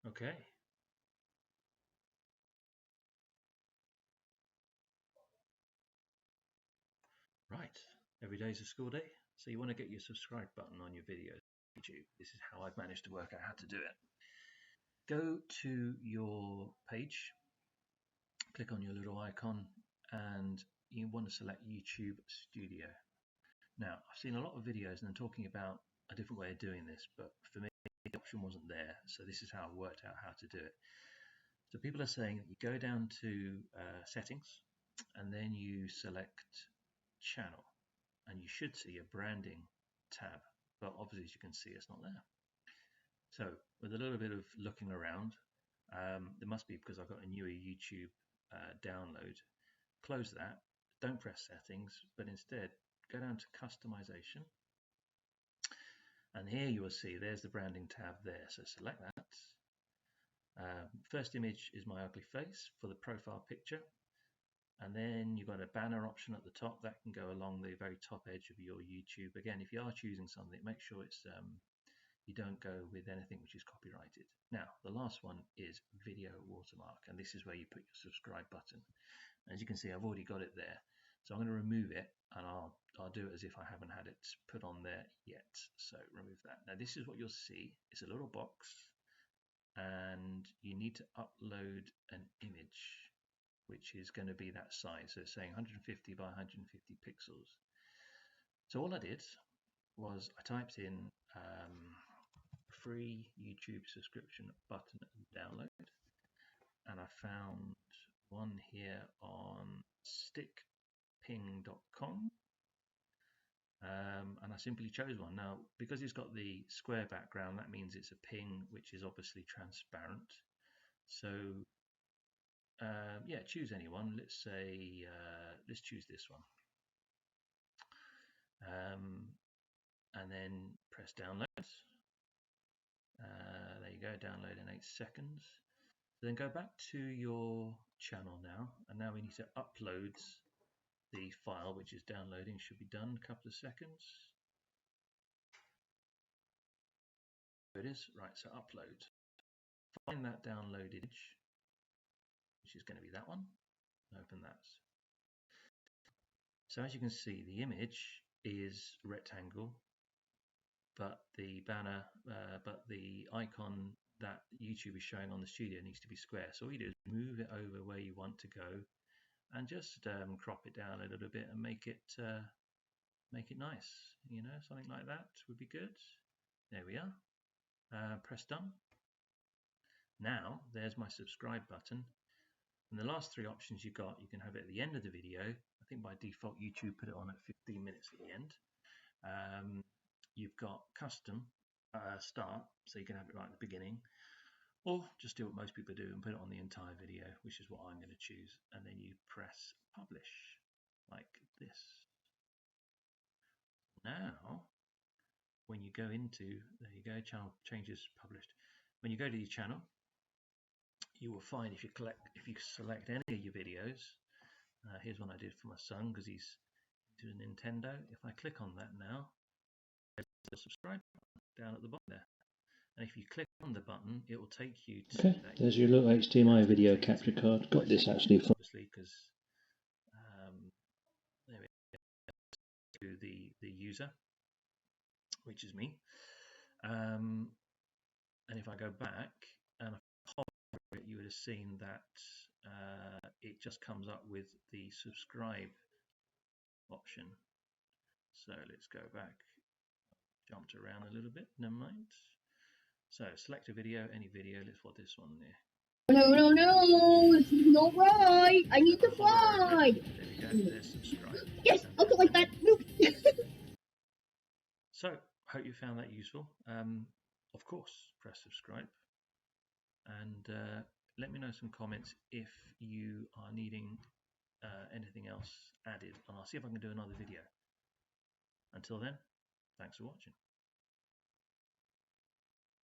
Okay. Right. Every day is a school day. So you want to get your subscribe button on your videos on YouTube. This is how I've managed to work out how to do it. Go to your page, click on your little icon, and you want to select YouTube Studio. Now, I've seen a lot of videos and they're talking about a different way of doing this, but for me, the option wasn't there. So this is how I worked out how to do it. So people are saying that you go down to settings and then you select channel and you should see a branding tab, but obviously as you can see it's not there. So with a little bit of looking around, it must be because I've got a newer YouTube download. Close that, don't press settings, but instead go down to customization, and here you will see there's the branding tab there. So select that. First image is my ugly face for the profile picture, and then you've got a banner option at the top that can go along the very top edge of your YouTube. Again, if you are choosing something, make sure it's you don't go with anything which is copyrighted. Now, the last one is video watermark, and this is where you put your subscribe button. As you can see, I've already got it there. So I'm going to remove it, and I'll do it as if I haven't had it put on there yet. So remove that. Now this is what you'll see. It's a little box, and you need to upload an image, which is going to be that size. So it's saying 150 by 150 pixels. So all I did was I typed in free YouTube subscription button download, and I found one here on stickping.com, and I simply chose one. Now, because it's got the square background, that means it's a ping which is obviously transparent. So yeah, choose any one. Let's say let's choose this one, and then press download. There you go, download in 8 seconds. Then go back to your channel now, and now we need to upload the file which is downloading. Should be done in a couple of seconds. There it is. Right, so upload. Find that downloaded image, which is going to be that one. Open that. So as you can see, the image is rectangle, but the banner, but the icon that YouTube is showing on the studio needs to be square. So all you do is move it over where you want to go, and just crop it down a little bit and make it nice. You know, something like that would be good. There we are. Press done. Now there's my subscribe button. And the last 3 options you got, you can have it at the end of the video. I think by default YouTube put it on at 15 minutes at the end. You've got custom start, so you can have it right at the beginning, or just do what most people do and put it on the entire video, which is what I'm going to choose, and then you press publish like this. Now when you go into, there you go, channel changes published. When you go to your channel, you will find if you select any of your videos, here's one I did for my son because he's to a Nintendo. If I click on that now, there's the subscribe button down at the bottom there. And if you click on the button, it will take you to there's your little HDMI video capture card. Got this actually from obviously because there we go, to the user, which is me. And if I go back and you would have seen that it just comes up with the subscribe option. So let's go back, jumped around a little bit, never mind. So select a video, any video, let's put this one there. No, this is not right. I need to fly. There we go, there's subscribe. Yes, I'll go like that. So, hope you found that useful. Of course, press subscribe, and let me know some comments if you are needing anything else added, and I'll see if I can do another video. Until then, thanks for watching.